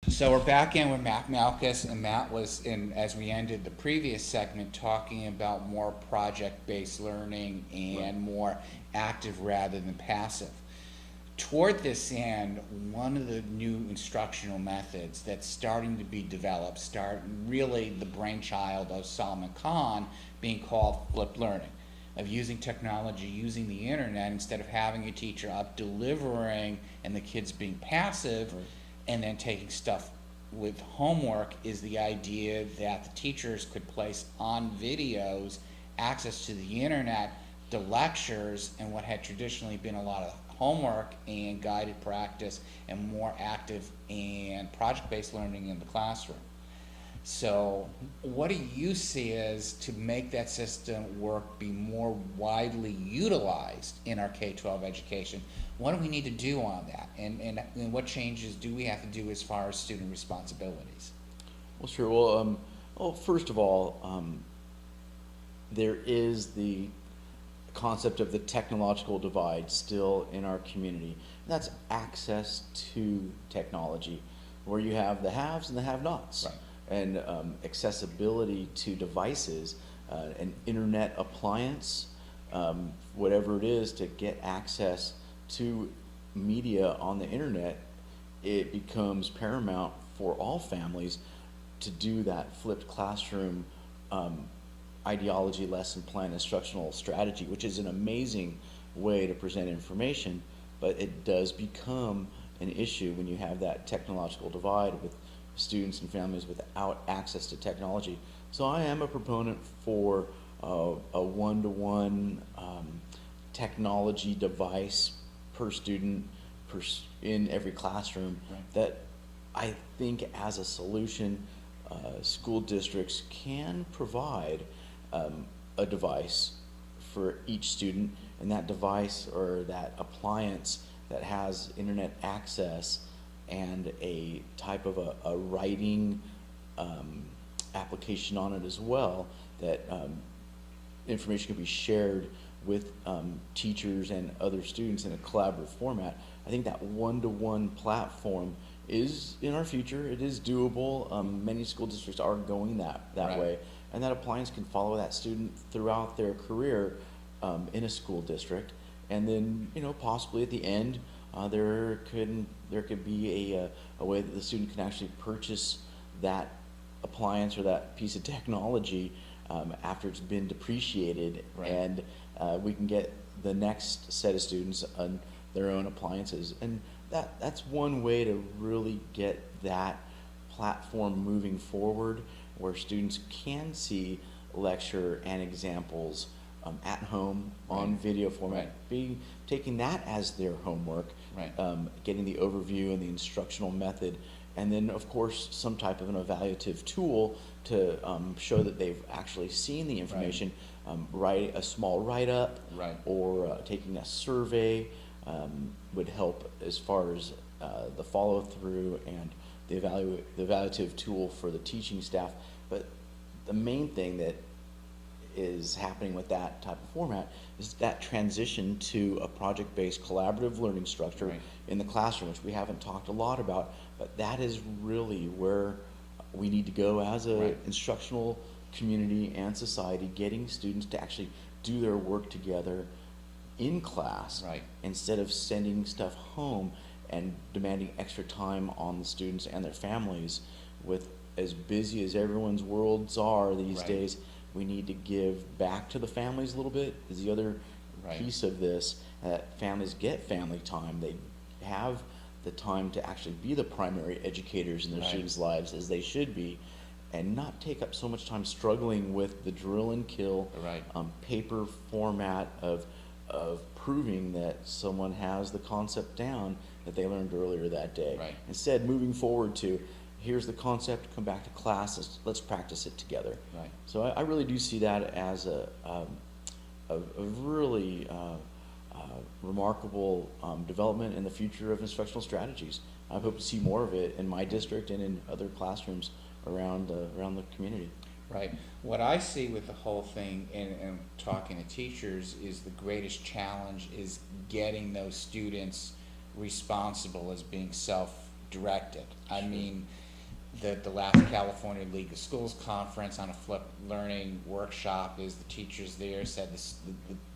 So we're back in with Matt Malkus, and Matt was in, as we ended the previous segment, talking about more project-based learning Right. and more active rather than passive. Toward this end, one of the new instructional methods that's starting to be developed, start really the brainchild of Salman Khan, being called flipped learning, of using technology, using the internet, instead of having a teacher up delivering and the kids being passive Right. and then taking stuff with homework, is the idea that the teachers could place on videos access to the internet, the lectures, and what had traditionally been a lot of homework and guided practice and more active and project-based learning in the classroom. So what do you see as to make that system work, be more widely utilized in our K-12 education? What do we need to do on that? And what changes do we have to do as far as student responsibilities? Well, sure. Well, first of all, there is the concept of the technological divide still in our community. And that's access to technology, where you have the haves and the have-nots. Right. And accessibility to devices, an internet appliance, whatever it is to get access to media on the internet, it becomes paramount for all families to do that flipped classroom ideology lesson plan instructional strategy, which is an amazing way to present information, but it does become an issue when you have that technological divide with students and families without access to technology. So I am a proponent for a one-to-one technology device per student in every classroom. Right. That I think as a solution, school districts can provide a device for each student, and that device or that appliance that has internet access and a type of a writing application on it as well, that information can be shared with teachers and other students in a collaborative format. I think that one-to-one platform is in our future. It is doable. Many school districts are going that Right. way, and that appliance can follow that student throughout their career in a school district, and then possibly at the end there could be a way that the student can actually purchase that appliance or that piece of technology after it's been depreciated. Right. And we can get the next set of students on their own appliances, and that's one way to really get that platform moving forward, where students can see lecture and examples at home on Right. video format, Right. be taking that as their homework, Right. getting the overview and the instructional method, and then of course some type of an evaluative tool to show that they've actually seen the information. Write a small write-up, Right. or taking a survey would help as far as the follow-through and the evaluative tool for the teaching staff. But the main thing that is happening with that type of format is that transition to a project-based collaborative learning structure Right. in the classroom, which we haven't talked a lot about, but that is really where we need to go as a Right. instructional community and society, getting students to actually do their work together in class, Right. instead of sending stuff home and demanding extra time on the students and their families. With as busy as everyone's worlds are these Right. days, we need to give back to the families a little bit, is the other Right. piece of this. Families get family time. They have the time to actually be the primary educators in their Right. students' lives, as they should be, and not take up so much time struggling with the drill and kill Right. paper format of proving that someone has the concept down that they learned earlier that day. Right. Instead, moving forward to, here's the concept, come back to class, let's practice it together. Right. So I really do see that as a really remarkable development in the future of instructional strategies. I hope to see more of it in my district and in other classrooms around the community. Right. What I see with the whole thing, and talking to teachers, is the greatest challenge is getting those students responsible as being direct it. I Sure. mean, the last California League of Schools conference on a flipped learning workshop is the teachers there said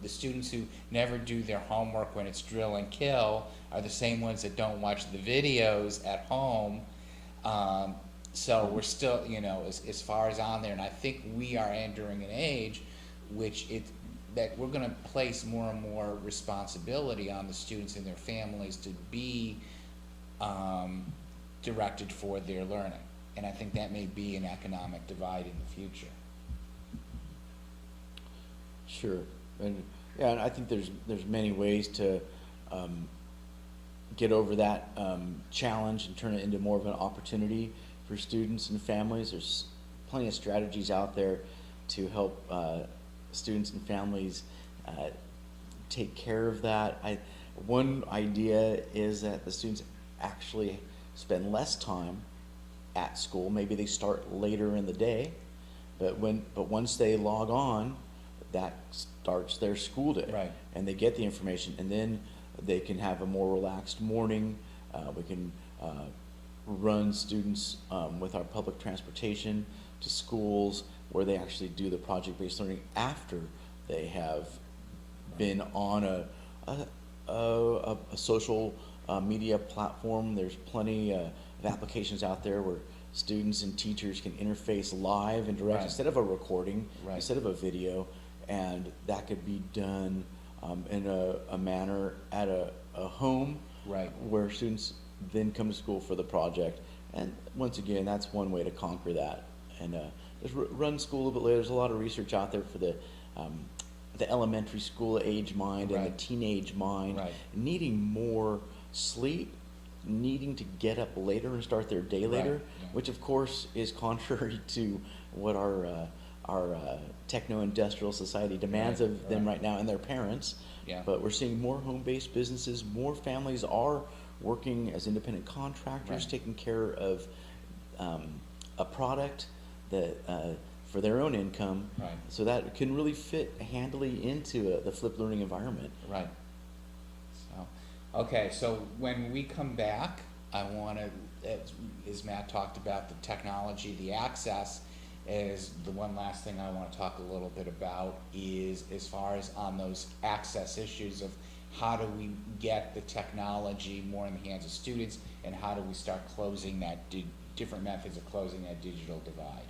the students who never do their homework when it's drill and kill are the same ones that don't watch the videos at home. So we're still, you know, as far as on there, and I think we are entering an age which that we're gonna place more and more responsibility on the students and their families to be directed for their learning. And I think that may be an economic divide in the future. Sure, and yeah, and I think there's many ways to get over that challenge and turn it into more of an opportunity for students and families. There's plenty of strategies out there to help students and families take care of that. One idea is that the students actually spend less time at school. Maybe they start later in the day, but once they log on, that starts their school day. Right. And they get the information, and then they can have a more relaxed morning. We can run students with our public transportation to schools where they actually do the project-based learning after they have been on a social media platform. There's plenty of applications out there where students and teachers can interface live and direct, Right. instead of a recording, Right. instead of a video, and that could be done in a manner at a home, Right. where students then come to school for the project. And once again, that's one way to conquer that. And just run school a little bit later. There's a lot of research out there for the elementary school age mind and the Right. teenage mind, Right. needing more sleep, needing to get up later and start their day later, Right, yeah. which of course is contrary to what our techno-industrial society demands Right, of them right now and their parents. Yeah. But we're seeing more home-based businesses, more families are working as independent contractors, Right. taking care of a product that for their own income. Right. So that can really fit handily into the flipped learning environment. Right. So, okay, so when we come back, I wanna, as Matt talked about, the technology, the access, is the one last thing I wanna talk a little bit about is as far as on those access issues of how do we get the technology more in the hands of students, and how do we start closing that, different methods of closing that digital divide.